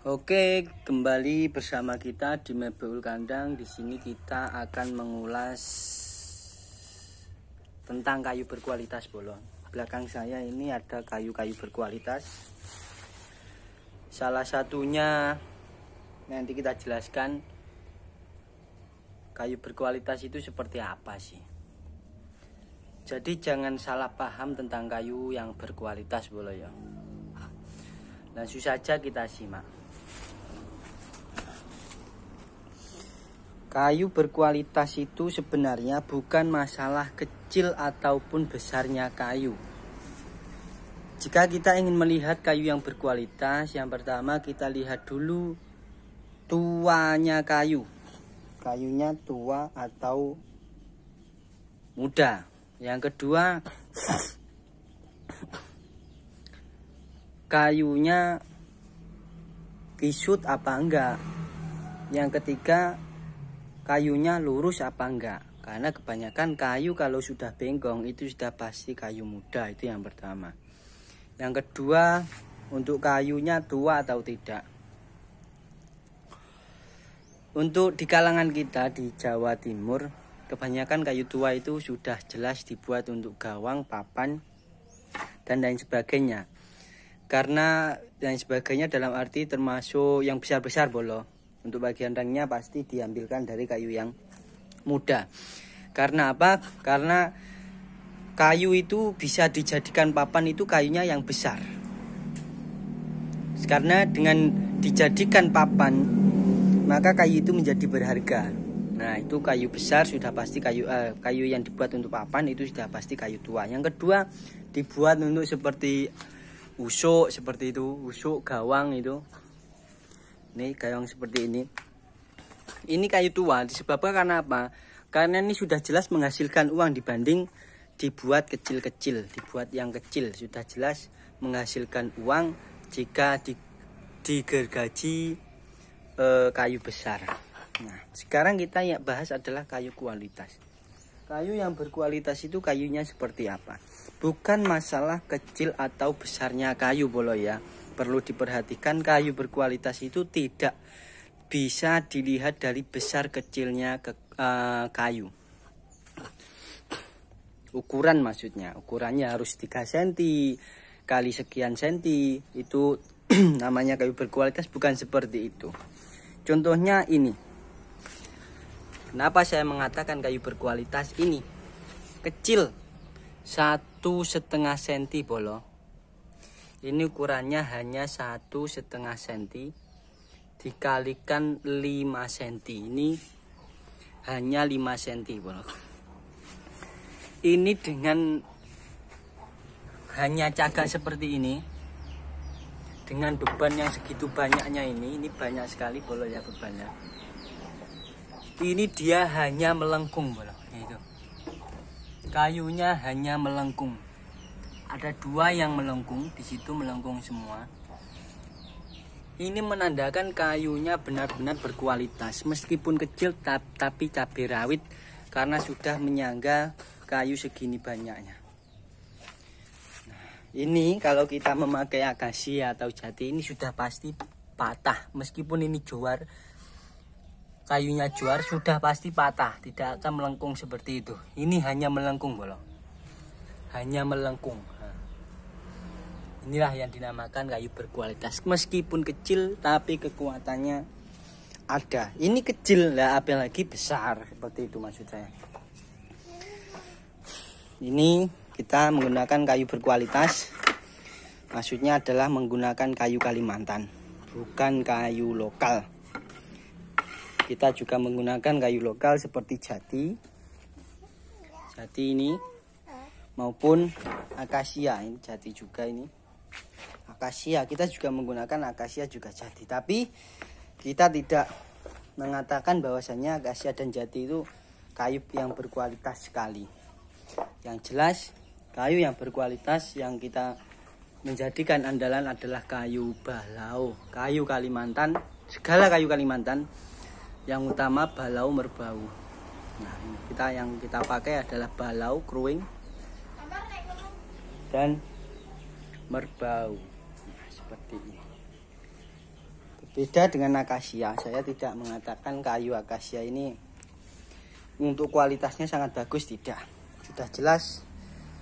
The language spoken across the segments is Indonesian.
Oke, kembali bersama kita di Mebel Kandang. Di sini kita akan mengulas tentang kayu berkualitas bolong. Belakang saya ini ada kayu-kayu berkualitas. Salah satunya nanti kita jelaskan kayu berkualitas itu seperti apa sih. Jadi jangan salah paham tentang kayu yang berkualitas bolong ya. Langsung saja kita simak. Kayu berkualitas itu sebenarnya bukan masalah kecil ataupun besarnya kayu. Jika kita ingin melihat kayu yang berkualitas, yang pertama kita lihat dulu tuanya kayu. Kayunya tua atau muda. Yang kedua, kayunya kisut apa enggak. Yang ketiga, kayunya lurus apa enggak. Karena kebanyakan kayu kalau sudah bengkong itu sudah pasti kayu muda. Itu yang pertama. Yang kedua, untuk kayunya tua atau tidak. Untuk di kalangan kita di Jawa Timur, kebanyakan kayu tua itu sudah jelas dibuat untuk gawang, papan, dan lain sebagainya. Karena yang sebagainya dalam arti termasuk yang besar-besar bolo. Untuk bagian rangnya pasti diambilkan dari kayu yang muda. Karena apa? Karena kayu itu bisa dijadikan papan itu kayunya yang besar. Karena dengan dijadikan papan, maka kayu itu menjadi berharga. Nah, itu kayu besar sudah pasti kayu yang dibuat untuk papan itu sudah pasti kayu tua. Yang kedua, dibuat untuk seperti usuk seperti itu, usuk gawang itu. Ini gawang seperti ini. Ini kayu tua disebabkan karena apa? Karena ini sudah jelas menghasilkan uang dibanding dibuat kecil-kecil. Dibuat yang kecil sudah jelas menghasilkan uang jika digergaji kayu besar. Nah, sekarang kita yang bahas adalah kayu kualitas. Kayu yang berkualitas itu kayunya seperti apa? Bukan masalah kecil atau besarnya kayu bolo ya. Perlu diperhatikan kayu berkualitas itu tidak bisa dilihat dari besar kecilnya kayu. Ukuran maksudnya. Ukurannya harus 3 cm kali sekian senti. Itu namanya kayu berkualitas, bukan seperti itu. Contohnya ini. Kenapa saya mengatakan kayu berkualitas ini? Kecil. 1,5 cm bolo. Ini ukurannya hanya 1,5 cm dikalikan 5 cm. Ini hanya 5 cm bro. Ini dengan hanya cagak seperti ini, dengan beban yang segitu banyaknya ini banyak sekali bolo ya bebannya. Ini dia hanya melengkung bolo. Itu. Kayunya hanya melengkung. Ada 2 yang melengkung, di situ melengkung semua. Ini menandakan kayunya benar-benar berkualitas, meskipun kecil tapi cabai rawit karena sudah menyangga kayu segini banyaknya. Nah, ini kalau kita memakai akasia atau jati ini sudah pasti patah, meskipun ini juar, kayunya juar sudah pasti patah, tidak akan melengkung seperti itu. Ini hanya melengkung bolo, hanya melengkung. Inilah yang dinamakan kayu berkualitas. Meskipun kecil tapi kekuatannya ada. Ini kecil lah, apalagi besar seperti itu maksud saya. Ini kita menggunakan kayu berkualitas. Maksudnya adalah menggunakan kayu Kalimantan, bukan kayu lokal. Kita juga menggunakan kayu lokal seperti jati. Jati ini maupun akasia, ini jati juga ini. Akasia, kita juga menggunakan akasia juga jati, tapi kita tidak mengatakan bahwasanya akasia dan jati itu kayu yang berkualitas sekali. Yang jelas kayu yang berkualitas yang kita menjadikan andalan adalah kayu balau, kayu Kalimantan, segala kayu Kalimantan, yang utama balau merbau. Nah, yang kita pakai adalah balau kruing dan merbau. Nah, seperti ini. Beda dengan akasia, saya tidak mengatakan kayu akasia ini untuk kualitasnya sangat bagus, tidak. Sudah jelas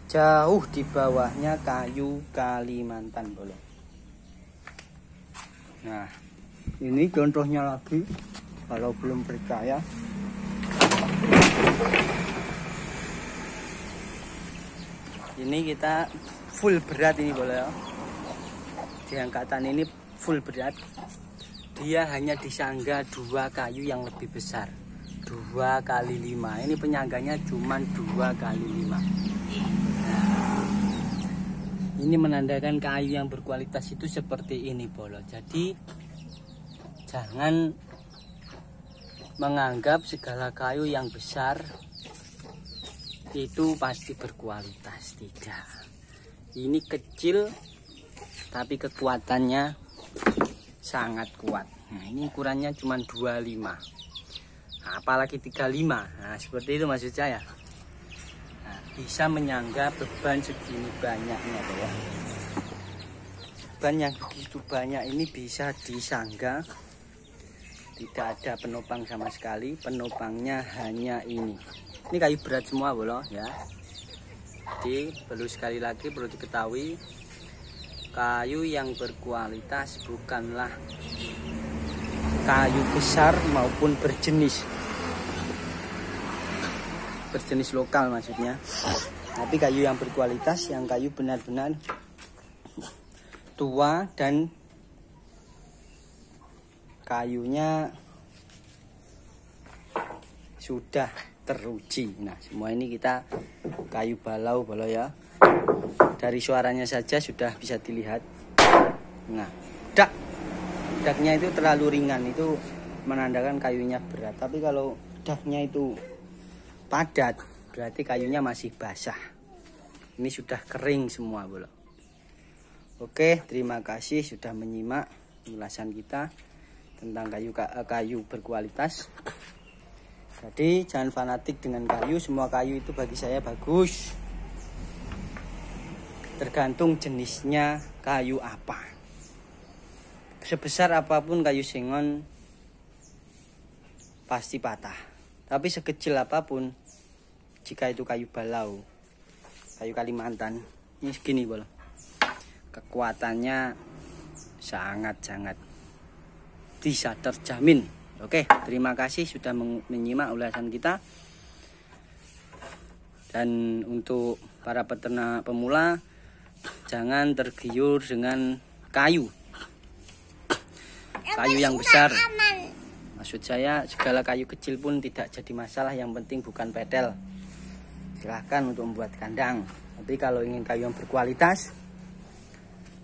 jauh di bawahnya kayu Kalimantan Bolo. Nah, ini contohnya lagi kalau belum percaya. Ini kita full berat ini Bolo ya. Di angkatan ini full berat. Dia hanya disangga 2 kayu yang lebih besar, 2 kali 5. Ini penyangganya cuma 2 kali 5. Nah, ini menandakan kayu yang berkualitas itu seperti ini Bolo. Jadi jangan menganggap segala kayu yang besar itu pasti berkualitas, tidak. Ini kecil tapi kekuatannya sangat kuat. Nah, ini ukurannya cuma 25. Nah, apalagi 35. Nah, seperti itu maksud saya. Nah, bisa menyangga beban segini banyaknya ya. Beban yang begitu banyak ini bisa disangga. Tidak ada penopang sama sekali. Penopangnya hanya ini. Ini kayu berat semua Bolo ya. Jadi perlu sekali lagi perlu diketahui, kayu yang berkualitas bukanlah kayu besar maupun berjenis lokal maksudnya. Tapi kayu yang berkualitas, yang kayu benar-benar tua dan kayunya sudah teruji. Nah, semua ini kita kayu balau Bolo ya. Dari suaranya saja sudah bisa dilihat. Nah, daknya itu terlalu ringan, itu menandakan kayunya berat. Tapi kalau daknya itu padat, berarti kayunya masih basah. Ini sudah kering semua Bolo. Oke, terima kasih sudah menyimak ulasan kita tentang kayu berkualitas. Jadi jangan fanatik dengan kayu. Semua kayu itu bagi saya bagus. Tergantung jenisnya kayu apa. Sebesar apapun kayu sengon pasti patah. Tapi sekecil apapun, jika itu kayu balau, kayu Kalimantan, ini segini Bolo, kekuatannya sangat-sangat bisa terjamin. Oke, terima kasih sudah menyimak ulasan kita. Dan untuk para peternak pemula, jangan tergiur dengan kayu yang besar. Maksud saya segala kayu kecil pun tidak jadi masalah, yang penting bukan pedel. Silahkan untuk membuat kandang. Tapi kalau ingin kayu yang berkualitas,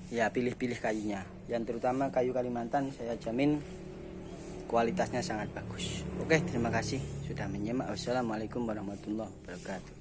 ya pilih-pilih kayunya. Yang terutama kayu Kalimantan, saya jamin kualitasnya sangat bagus. Oke, terima kasih sudah menyimak. Wassalamualaikum warahmatullahi wabarakatuh.